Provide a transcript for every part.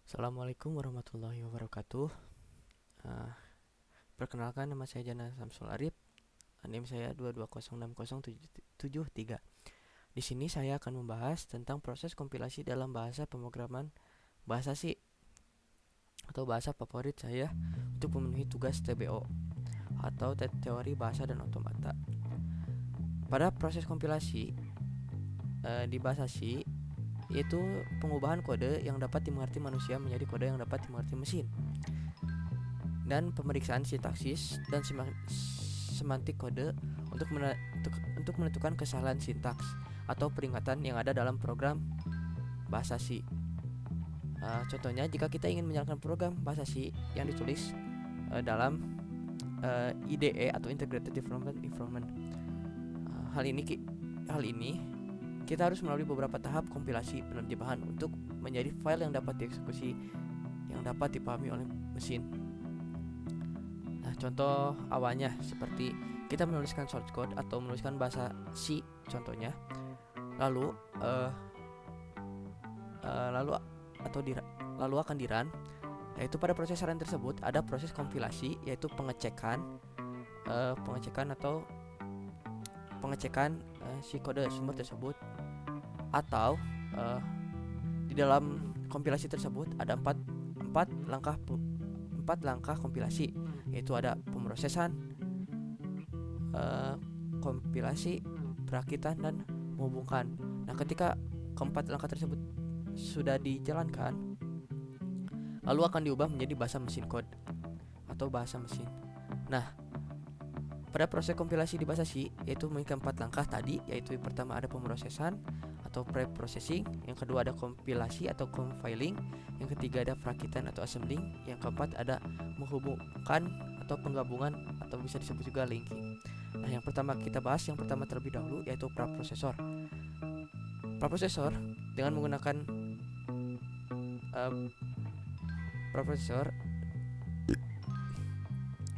Assalamualaikum warahmatullahi wabarakatuh. Uh, Perkenalkan, nama saya Jana Samsul Arif. NIM saya 2206073. Di sini saya akan membahas tentang proses kompilasi dalam bahasa pemrograman bahasa C atau bahasa favorit saya untuk memenuhi tugas TBO atau teori bahasa dan otomata. Pada proses kompilasi di bahasa C, yaitu pengubahan kode yang dapat dimengerti manusia menjadi kode yang dapat dimengerti mesin, dan pemeriksaan sintaksis dan semantik kode untuk menentukan kesalahan sintaks atau peringatan yang ada dalam program bahasa C. Contohnya, jika kita ingin menjalankan program bahasa C yang ditulis dalam IDE atau Integrated Development Environment, hal ini kita harus melalui beberapa tahap kompilasi penerjemahan untuk menjadi file yang dapat dieksekusi, yang dapat dipahami oleh mesin. Nah, contoh awalnya seperti kita menuliskan source code atau menuliskan bahasa C contohnya, lalu akan di-run, yaitu pada proses run tersebut ada proses kompilasi, yaitu pengecekan si kode sumber tersebut, atau di dalam kompilasi tersebut ada empat langkah kompilasi, yaitu ada pemrosesan, kompilasi, perakitan, dan menghubungkan. Nah, ketika keempat langkah tersebut sudah dijalankan, lalu akan diubah menjadi bahasa mesin code atau bahasa mesin. Nah, pada proses kompilasi di bahasa C, yaitu memiliki 4 langkah tadi, yaitu yang pertama ada pemrosesan atau pre-processing, yang kedua ada kompilasi atau compiling, yang ketiga ada perakitan atau assembling, yang keempat ada menghubungkan atau penggabungan atau bisa disebut juga linking. Nah, yang pertama kita bahas yang pertama terlebih dahulu, yaitu preprosesor. Preprosesor dengan menggunakan preprosesor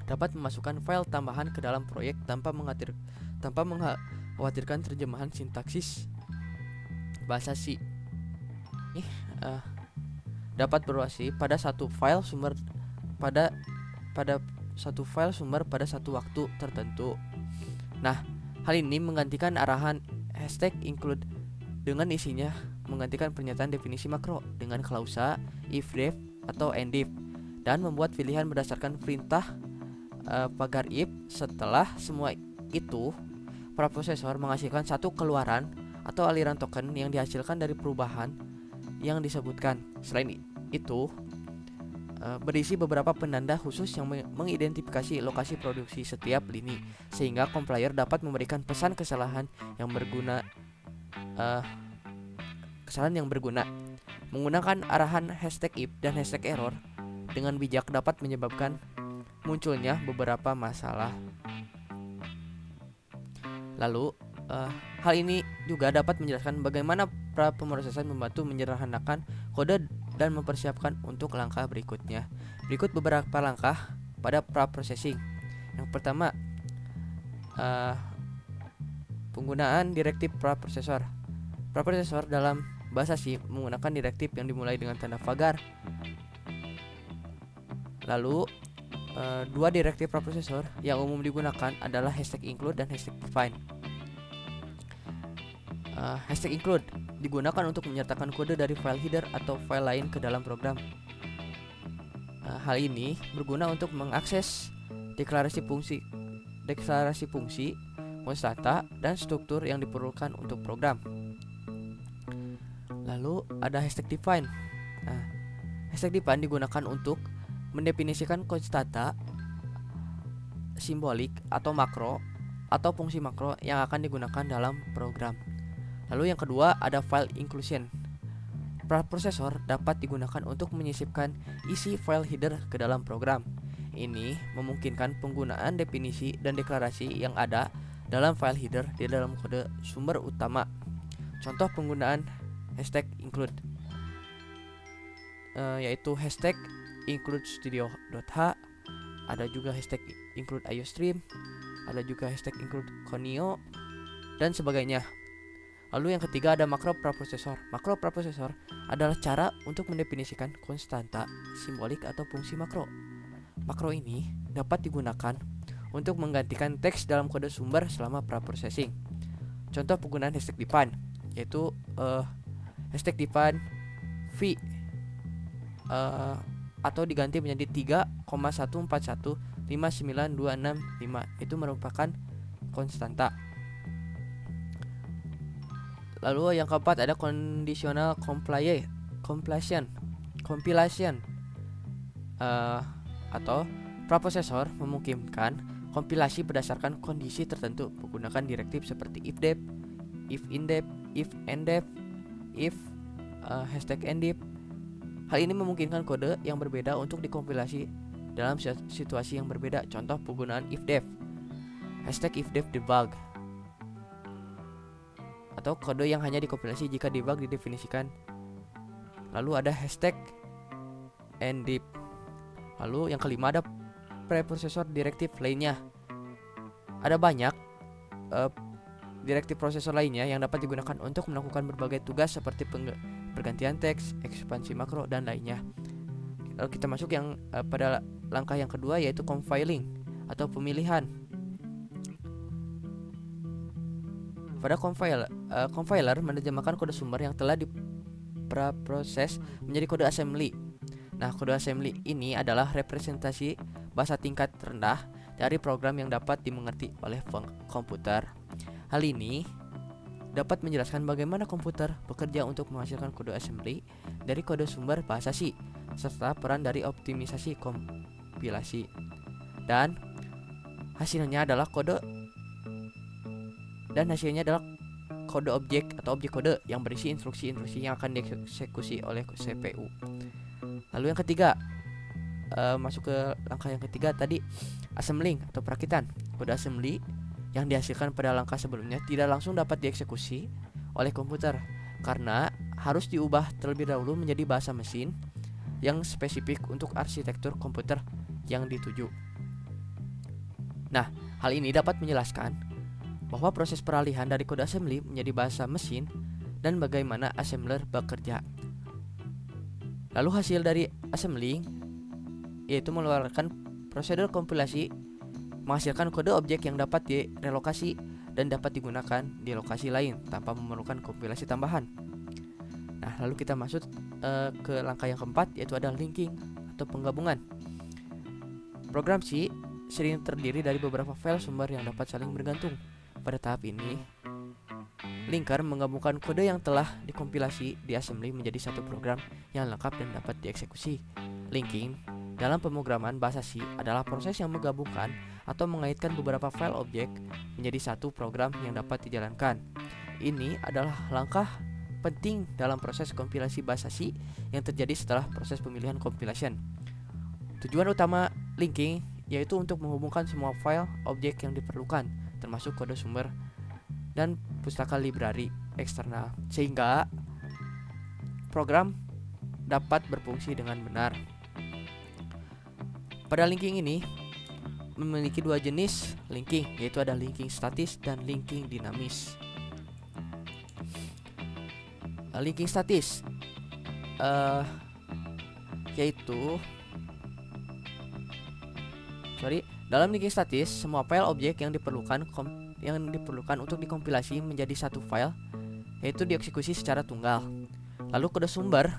dapat memasukkan file tambahan ke dalam proyek tanpa mengkhawatirkan terjemahan sintaksis bahasa C. Dapat bervariasi pada satu file sumber pada satu waktu tertentu. Nah, hal ini menggantikan arahan #include dengan isinya menggantikan pernyataan definisi makro dengan klausa if-def atau end-if, dan membuat pilihan berdasarkan perintah pagar if. Setelah semua itu, preprosesor menghasilkan satu keluaran atau aliran token yang dihasilkan dari perubahan yang disebutkan. Selain itu, berisi beberapa penanda khusus yang mengidentifikasi lokasi produksi setiap lini, sehingga compiler dapat memberikan pesan kesalahan yang berguna. Menggunakan arahan #if dan #error dengan bijak dapat menyebabkan munculnya beberapa masalah. Lalu, hal ini juga dapat menjelaskan bagaimana pemrosesan membantu menyederhanakan kode dan mempersiapkan untuk langkah berikutnya. Berikut beberapa langkah pada preprocessing. Yang pertama, penggunaan direktif preprosesor. Preprosesor dalam bahasa C menggunakan direktif yang dimulai dengan tanda pagar. Lalu, dua direktif preprosesor yang umum digunakan adalah #include dan #define. #include digunakan untuk menyertakan kode dari file header atau file lain ke dalam program. Hal ini berguna untuk mengakses deklarasi fungsi, konstanta, dan struktur yang diperlukan untuk program. Lalu ada #define. #define digunakan untuk mendefinisikan konstanta, simbolik, atau makro atau fungsi makro yang akan digunakan dalam program. Lalu yang kedua ada file inclusion. Preprosesor dapat digunakan untuk menyisipkan isi file header ke dalam program. Ini memungkinkan penggunaan definisi dan deklarasi yang ada dalam file header di dalam kode sumber utama. Contoh penggunaan #include yaitu #include studio.h, ada juga #include iostream, ada juga #include conio, dan sebagainya. Lalu yang ketiga ada makroprosesor. Makroprosesor adalah cara untuk mendefinisikan konstanta, simbolik atau fungsi makro. Makro ini dapat digunakan untuk menggantikan teks dalam kode sumber selama preprocessing. Contoh penggunaan hashtag define yaitu hashtag define v atau diganti menjadi 3,14159265. Itu merupakan konstanta. Lalu yang keempat ada conditional compilation atau preprocessor memungkinkan kompilasi berdasarkan kondisi tertentu menggunakan direktif seperti ifdef, ifindef, ifendef, if hashtag endif. Hal ini memungkinkan kode yang berbeda untuk dikompilasi dalam situasi yang berbeda. Contoh penggunaan ifdef, hashtag ifdef debug, atau kode yang hanya dikompilasi jika debug didefinisikan. Lalu ada hashtag endif. Lalu yang kelima ada preprocessor direktif lainnya. Ada banyak direktif prosesor lainnya yang dapat digunakan untuk melakukan berbagai tugas seperti pergantian teks, ekspansi makro, dan lainnya. Lalu kita masuk yang pada langkah yang kedua yaitu compiling atau pemilihan. Pada compiler menerjemahkan kode sumber yang telah diproses menjadi kode assembly. Nah, kode assembly ini adalah representasi bahasa tingkat rendah dari program yang dapat dimengerti oleh komputer. Hal ini dapat menjelaskan bagaimana komputer bekerja untuk menghasilkan kode assembly dari kode sumber bahasa C, serta peran dari optimisasi kompilasi. Dan hasilnya adalah kode objek atau objek kode yang berisi instruksi-instruksi yang akan dieksekusi oleh CPU. Lalu yang ketiga, masuk ke langkah yang ketiga tadi, assembling atau perakitan. Kode assembly yang dihasilkan pada langkah sebelumnya tidak langsung dapat dieksekusi oleh komputer karena harus diubah terlebih dahulu menjadi bahasa mesin yang spesifik untuk arsitektur komputer yang dituju. Nah, hal ini dapat menjelaskan bahwa proses peralihan dari kode assembly menjadi bahasa mesin dan bagaimana assembler bekerja. Lalu hasil dari assembling yaitu mengeluarkan prosedur kompilasi, menghasilkan kode objek yang dapat direlokasi dan dapat digunakan di lokasi lain tanpa memerlukan kompilasi tambahan. Nah, lalu kita masuk ke langkah yang keempat yaitu ada linking atau penggabungan. Program C sering terdiri dari beberapa file sumber yang dapat saling bergantung. Pada tahap ini, linker menggabungkan kode yang telah dikompilasi di assembly menjadi satu program yang lengkap dan dapat dieksekusi. Linking dalam pemrograman bahasa C adalah proses yang menggabungkan atau mengaitkan beberapa file objek menjadi satu program yang dapat dijalankan. Ini adalah langkah penting dalam proses kompilasi bahasa C yang terjadi setelah proses pemilihan compilation. Tujuan utama linking yaitu untuk menghubungkan semua file objek yang diperlukan, termasuk kode sumber dan pustaka library eksternal, sehingga program dapat berfungsi dengan benar. Pada linking ini memiliki dua jenis linking, yaitu ada linking statis dan linking dinamis. Linking statis dalam linking statis, semua file objek yang diperlukan untuk dikompilasi menjadi satu file, yaitu dieksekusi secara tunggal. Lalu kode sumber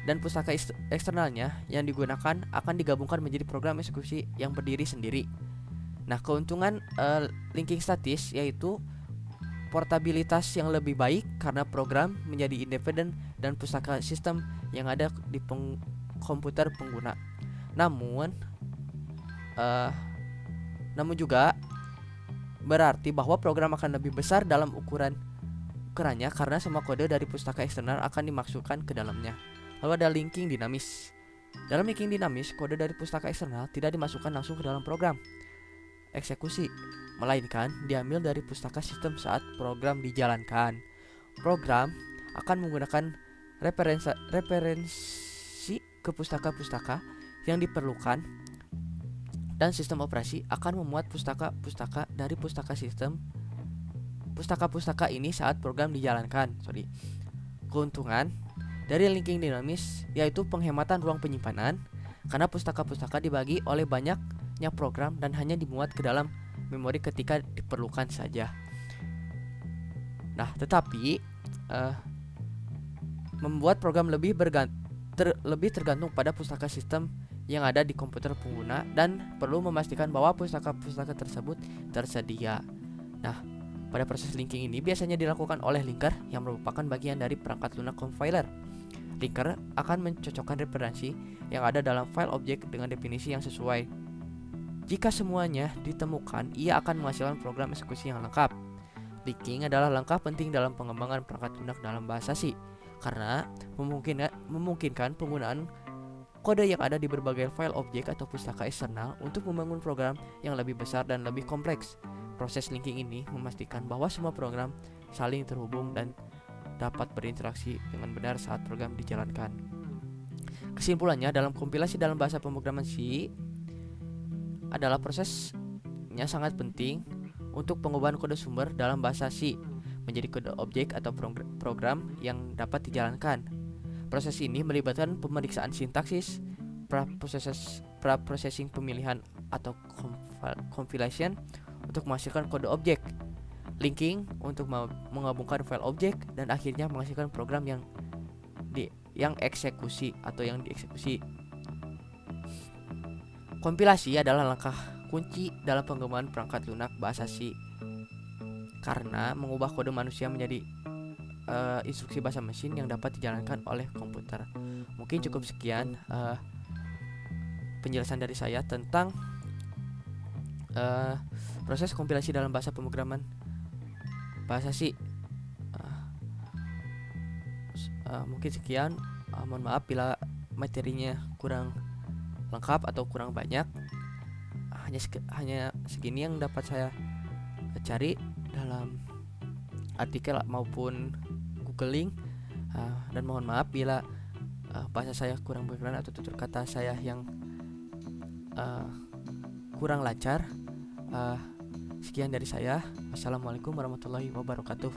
dan pustaka eksternalnya yang digunakan akan digabungkan menjadi program eksekusi yang berdiri sendiri. Nah, keuntungan linking statis yaitu portabilitas yang lebih baik karena program menjadi independen dan pustaka sistem yang ada di komputer pengguna. Namun juga berarti bahwa program akan lebih besar dalam ukurannya karena semua kode dari pustaka eksternal akan dimasukkan ke dalamnya. Lalu ada linking dinamis. Dalam linking dinamis, kode dari pustaka eksternal tidak dimasukkan langsung ke dalam program eksekusi, melainkan diambil dari pustaka sistem saat program dijalankan. Program akan menggunakan referensi ke pustaka-pustaka yang diperlukan, dan sistem operasi akan memuat pustaka-pustaka dari pustaka sistem pustaka-pustaka ini saat program dijalankan. Keuntungan dari linking dinamis yaitu penghematan ruang penyimpanan karena pustaka-pustaka dibagi oleh banyaknya program dan hanya dimuat ke dalam memori ketika diperlukan saja. Nah, tetapi membuat program lebih tergantung pada pustaka sistem yang ada di komputer pengguna dan perlu memastikan bahwa pustaka-pustaka tersebut tersedia. Nah, pada proses linking ini biasanya dilakukan oleh linker yang merupakan bagian dari perangkat lunak compiler. Linker akan mencocokkan referensi yang ada dalam file objek dengan definisi yang sesuai. Jika semuanya ditemukan, ia akan menghasilkan program eksekusi yang lengkap. Linking adalah langkah penting dalam pengembangan perangkat lunak dalam bahasa C karena memungkinkan penggunaan kode yang ada di berbagai file objek atau pustaka eksternal untuk membangun program yang lebih besar dan lebih kompleks. Proses linking ini memastikan bahwa semua program saling terhubung dan dapat berinteraksi dengan benar saat program dijalankan. Kesimpulannya, dalam kompilasi dalam bahasa pemrograman C adalah prosesnya sangat penting untuk pengubahan kode sumber dalam bahasa C menjadi kode objek atau program yang dapat dijalankan. Proses ini melibatkan pemeriksaan sintaksis, processing pemilihan atau compilation untuk menghasilkan kode objek, linking untuk menggabungkan file objek, dan akhirnya menghasilkan program yang eksekusi atau yang dieksekusi. Kompilasi adalah langkah kunci dalam pengembangan perangkat lunak bahasa C karena mengubah kode manusia menjadi instruksi bahasa mesin yang dapat dijalankan oleh komputer. Mungkin cukup sekian penjelasan dari saya tentang proses kompilasi dalam bahasa pemrograman bahasa C. Mungkin sekian. Mohon maaf bila materinya kurang lengkap atau kurang banyak. Hanya segini yang dapat saya cari dalam artikel maupun googling, dan mohon maaf bila bahasa saya kurang berkenan atau tutur kata saya yang kurang lancar. Sekian dari saya. Wassalamualaikum warahmatullahi wabarakatuh.